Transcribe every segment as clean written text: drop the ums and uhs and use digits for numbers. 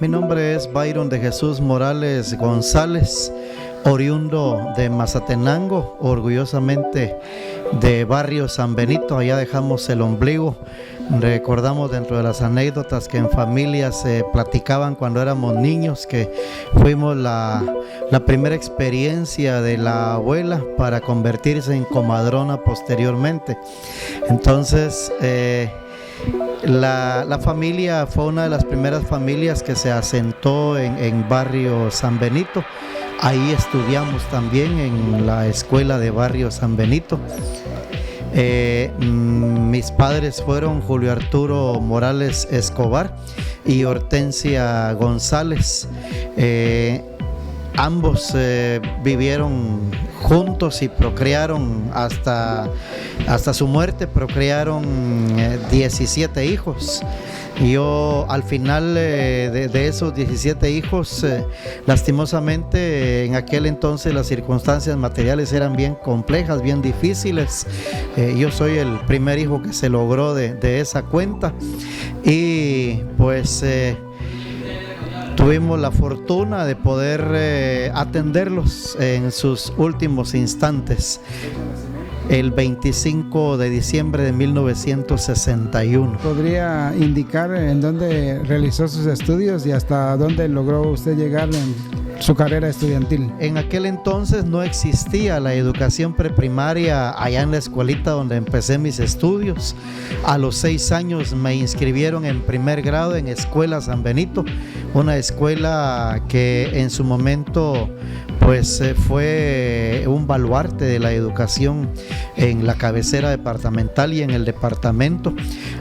Mi nombre es Byron de Jesús Morales González, oriundo de Mazatenango, orgullosamente de barrio San Benito. Allá dejamos el ombligo. Recordamos dentro de las anécdotas que en familia se platicaban cuando éramos niños, que fuimos la primera experiencia de la abuela para convertirse en comadrona posteriormente. Entonces, la familia fue una de las primeras familias que se asentó en barrio San Benito. Ahí estudiamos también en la escuela de barrio San Benito. Mis padres fueron Julio Arturo Morales Escobar y Hortensia González. Ambos vivieron juntos y procrearon hasta su muerte, procrearon 17 hijos. Yo al final de esos 17 hijos, lastimosamente en aquel entonces las circunstancias materiales eran bien complejas, bien difíciles. Yo soy el primer hijo que se logró de esa cuenta y pues tuvimos la fortuna de poder atenderlos en sus últimos instantes. El 25 de diciembre de 1961. ¿Podría indicar en dónde realizó sus estudios y hasta dónde logró usted llegar en su carrera estudiantil? En aquel entonces no existía la educación preprimaria allá en la escuelita donde empecé mis estudios. A los 6 años me inscribieron en primer grado en Escuela San Benito, una escuela que en su momento pues fue un baluarte de la educación en la cabecera departamental y en el departamento.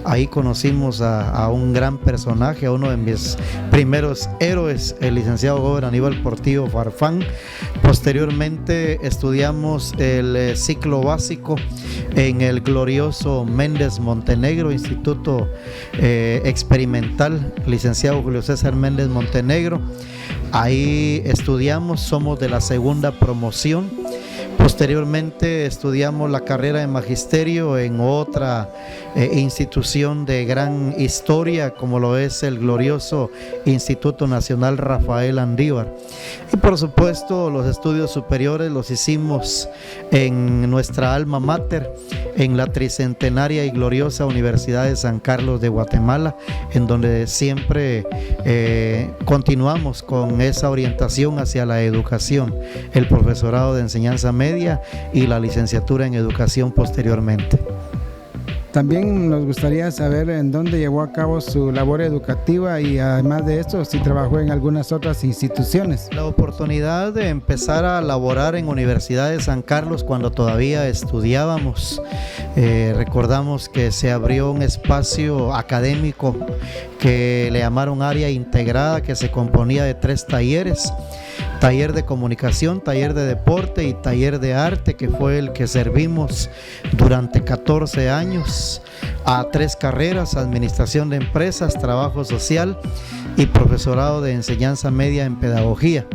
Ahí conocimos a un gran personaje, a uno de mis primeros héroes, el licenciado Gómez Aníbal Portillo Farfán. Posteriormente estudiamos el ciclo básico en el glorioso Méndez Montenegro, Instituto Experimental, licenciado Julio César Méndez Montenegro. Ahí estudiamos, somos de la segunda promoción. Posteriormente estudiamos la carrera de magisterio en otra institución de gran historia, como lo es el glorioso Instituto Nacional Rafael Andívar. Y por supuesto los estudios superiores los hicimos en nuestra alma mater, en la tricentenaria y gloriosa Universidad de San Carlos de Guatemala, en donde siempre continuamos con esa orientación hacia la educación, el profesorado de enseñanza media y la licenciatura en educación posteriormente. También nos gustaría saber en dónde llevó a cabo su labor educativa y además de esto, si trabajó en algunas otras instituciones. La oportunidad de empezar a laborar en Universidad de San Carlos cuando todavía estudiábamos. Recordamos que se abrió un espacio académico que le llamaron área integrada, que se componía de 3 talleres. Taller de comunicación, taller de deporte y taller de arte, que fue el que servimos durante 14 años a 3 carreras: administración de empresas, trabajo social y profesorado de enseñanza media en pedagogía.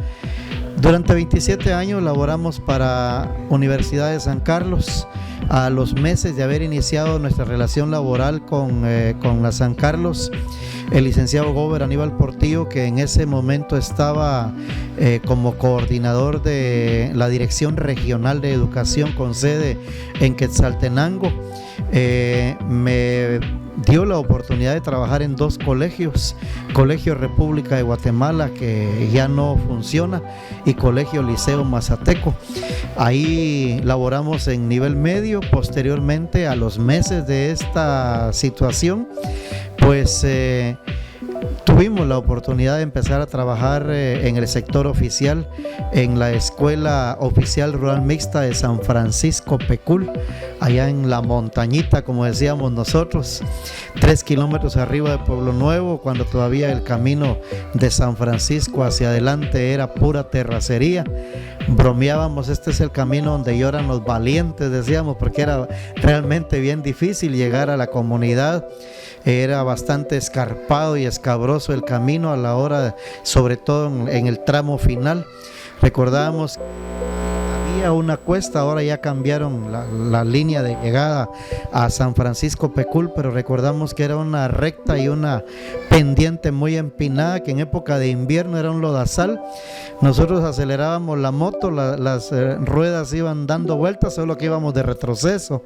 Durante 27 años laboramos para Universidad de San Carlos. A los meses de haber iniciado nuestra relación laboral con la San Carlos, el licenciado Gómez Aníbal Portillo, que en ese momento estaba como coordinador de la Dirección Regional de Educación con sede en Quetzaltenango, me dio la oportunidad de trabajar en 2 colegios: Colegio República de Guatemala, que ya no funciona, y Colegio Liceo Mazateco. Ahí laboramos en nivel medio. Posteriormente, a los meses de esta situación, pues tuvimos la oportunidad de empezar a trabajar en el sector oficial, en la Escuela Oficial Rural Mixta de San Francisco Pecul, allá en la montañita, como decíamos nosotros, 3 kilómetros arriba de Pueblo Nuevo, cuando todavía el camino de San Francisco hacia adelante era pura terracería. Bromeábamos, este es el camino donde lloran los valientes, decíamos, porque era realmente bien difícil llegar a la comunidad. Era bastante escarpado y escabroso el camino a la hora, sobre todo en el tramo final. Recordábamos que había una cuesta, ahora ya cambiaron la línea de llegada a San Francisco Pecul, pero recordamos que era una recta y una pendiente muy empinada, que en época de invierno era un lodazal. Nosotros acelerábamos la moto, las ruedas iban dando vueltas, solo que íbamos de retroceso.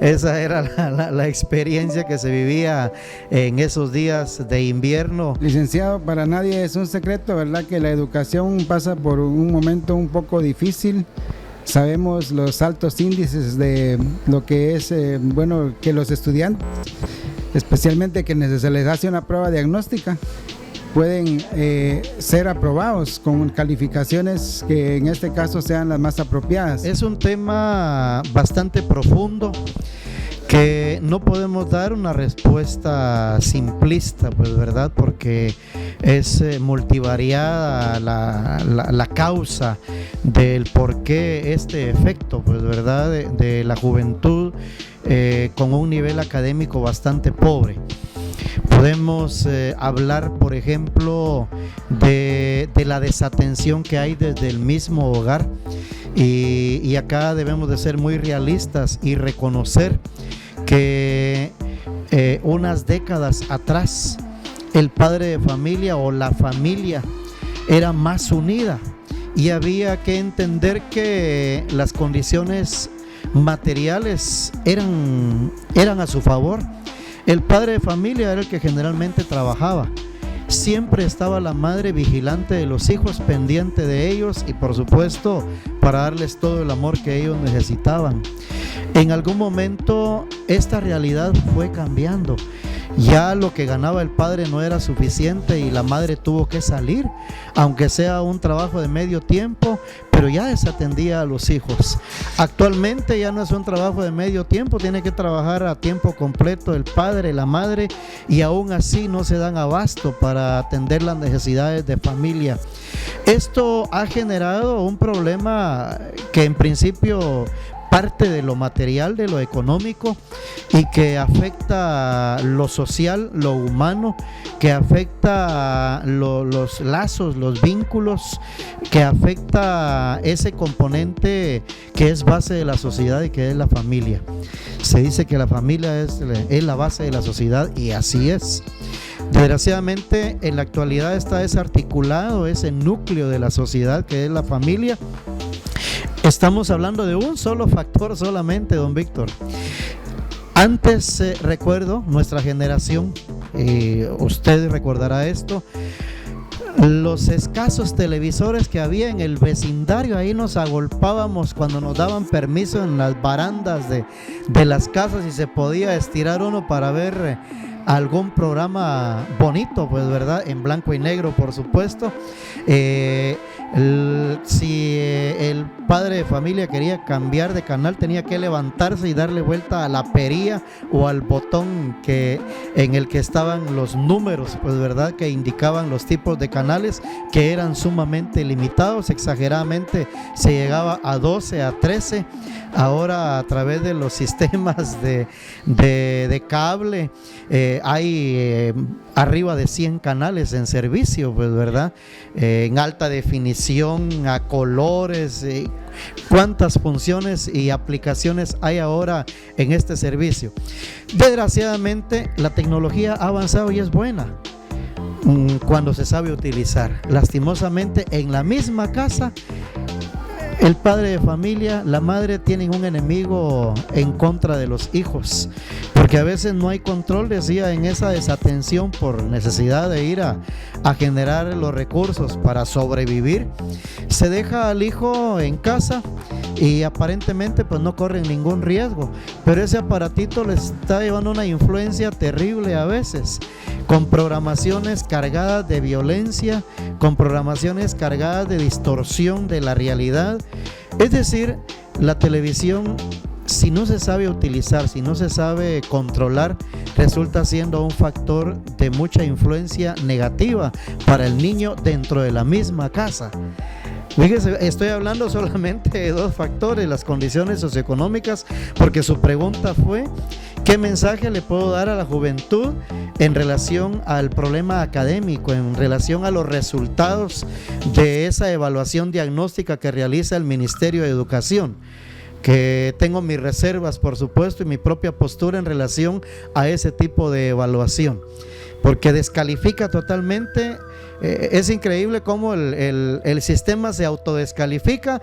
Esa era la experiencia que se vivía en esos días de invierno. Licenciado, para nadie es un secreto, ¿verdad?, que la educación pasa por un momento un poco difícil. Sabemos los altos índices de lo que es, que los estudiantes, especialmente que se les hace una prueba diagnóstica, pueden ser aprobados con calificaciones que en este caso sean las más apropiadas. Es un tema bastante profundo que no podemos dar una respuesta simplista, pues, ¿verdad? Porque es multivariada la causa del por qué este efecto, pues, ¿verdad? De la juventud con un nivel académico bastante pobre. Podemos hablar, por ejemplo, de la desatención que hay desde el mismo hogar, y acá debemos de ser muy realistas y reconocer que unas décadas atrás el padre de familia o la familia era más unida, y había que entender que las condiciones materiales eran a su favor. El padre de familia era el que generalmente trabajaba. Siempre estaba la madre vigilante de los hijos, pendiente de ellos, y por supuesto para darles todo el amor que ellos necesitaban. En algún momento esta realidad fue cambiando. Ya lo que ganaba el padre no era suficiente y la madre tuvo que salir, aunque sea un trabajo de medio tiempo, pero ya desatendía a los hijos. Actualmente ya no es un trabajo de medio tiempo, tiene que trabajar a tiempo completo el padre, la madre, y aún así no se dan abasto para atender las necesidades de familia. Esto ha generado un problema que en principio parte de lo material, de lo económico, y que afecta lo social, lo humano, que afecta los lazos, los vínculos, que afecta ese componente que es base de la sociedad y que es la familia. Se dice que la familia es la base de la sociedad, y así es. Desgraciadamente en la actualidad está desarticulado ese núcleo de la sociedad que es la familia. Estamos hablando de un solo factor solamente, don Víctor. Antes recuerdo nuestra generación, usted recordará esto, los escasos televisores que había en el vecindario, ahí nos agolpábamos cuando nos daban permiso en las barandas de las casas, y se podía estirar uno para ver algún programa bonito, pues, ¿verdad? En blanco y negro, por supuesto. Si el padre de familia quería cambiar de canal, tenía que levantarse y darle vuelta a la perilla o al botón en el que estaban los números, pues, ¿verdad?, que indicaban los tipos de canales, que eran sumamente limitados. Exageradamente se llegaba a 12, a 13. Ahora, a través de los sistemas de cable, hay arriba de 100 canales en servicio, pues, ¿verdad? En alta definición, a colores, cuántas funciones y aplicaciones hay ahora en este servicio. Desgraciadamente la tecnología ha avanzado y es buena cuando se sabe utilizar. Lastimosamente, en la misma casa, el padre de familia, la madre, tienen un enemigo en contra de los hijos, porque a veces no hay control, decía, en esa desatención por necesidad de ir a generar los recursos para sobrevivir. Se deja al hijo en casa y aparentemente pues no corren ningún riesgo, pero ese aparatito les está llevando una influencia terrible a veces, con programaciones cargadas de violencia, con programaciones cargadas de distorsión de la realidad. Es decir, la televisión, si no se sabe utilizar, si no se sabe controlar, resulta siendo un factor de mucha influencia negativa para el niño dentro de la misma casa. Fíjese, estoy hablando solamente de dos factores, las condiciones socioeconómicas, porque su pregunta fue: ¿qué mensaje le puedo dar a la juventud en relación al problema académico, en relación a los resultados de esa evaluación diagnóstica que realiza el Ministerio de Educación? Que tengo mis reservas, por supuesto, y mi propia postura en relación a ese tipo de evaluación, porque descalifica totalmente. Es increíble cómo el sistema se autodescalifica.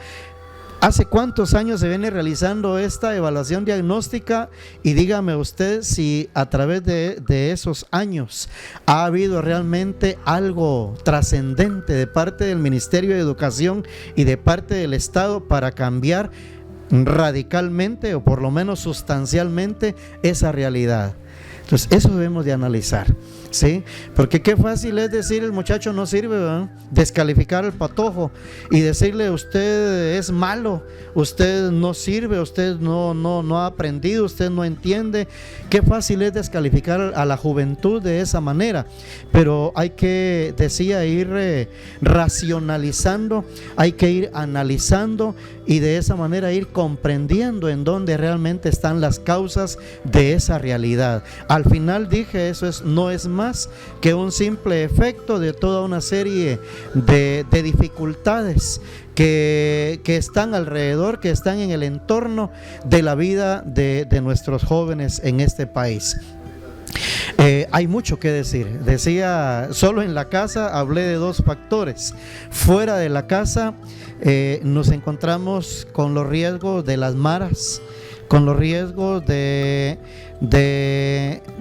¿Hace cuántos años se viene realizando esta evaluación diagnóstica? Y dígame usted si a través de esos años ha habido realmente algo trascendente de parte del Ministerio de Educación y de parte del Estado para cambiar radicalmente o por lo menos sustancialmente esa realidad. Entonces eso debemos de analizar, ¿sí? Porque qué fácil es decir el muchacho no sirve, ¿verdad? Descalificar al patojo y decirle usted es malo, usted no sirve, usted no ha aprendido, usted no entiende. Qué fácil es descalificar a la juventud de esa manera, pero hay que, decía, ir racionalizando, hay que ir analizando y de esa manera ir comprendiendo en dónde realmente están las causas de esa realidad. Al final dije, eso no es más que un simple efecto de toda una serie de dificultades que están alrededor, que están en el entorno de la vida de nuestros jóvenes en este país. Hay mucho que decir. Decía, solo en la casa hablé de dos factores. Fuera de la casa nos encontramos con los riesgos de las maras, con los riesgos de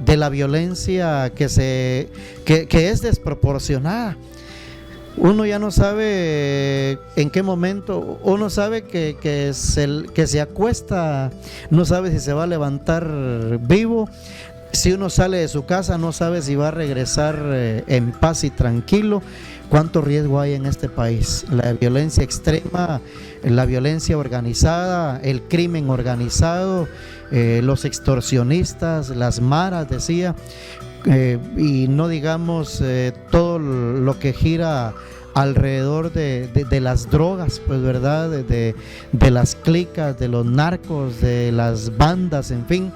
la violencia que es desproporcionada. Uno ya no sabe en qué momento, uno sabe que se acuesta, no sabe si se va a levantar vivo. Si uno sale de su casa no sabe si va a regresar en paz y tranquilo. ¿Cuánto riesgo hay en este país? La violencia extrema, la violencia organizada, el crimen organizado, los extorsionistas, las maras, decía, y no digamos todo lo que gira alrededor de las drogas, pues, ¿verdad? De las clicas, de los narcos, de las bandas, en fin.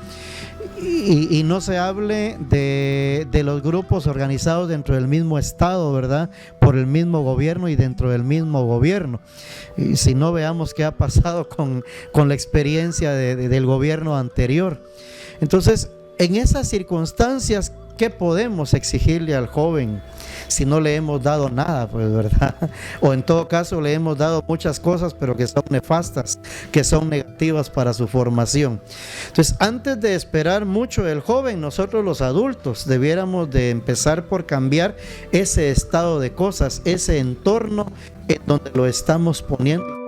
Y no se hable de los grupos organizados dentro del mismo Estado, ¿verdad? Por el mismo gobierno y dentro del mismo gobierno. Y si no, veamos qué ha pasado con la experiencia del gobierno anterior. Entonces, en esas circunstancias, ¿qué podemos exigirle al joven si no le hemos dado nada, pues, ¿verdad? O en todo caso le hemos dado muchas cosas, pero que son nefastas, que son negativas para su formación. Entonces, antes de esperar mucho del joven, nosotros los adultos debiéramos de empezar por cambiar ese estado de cosas, ese entorno en donde lo estamos poniendo.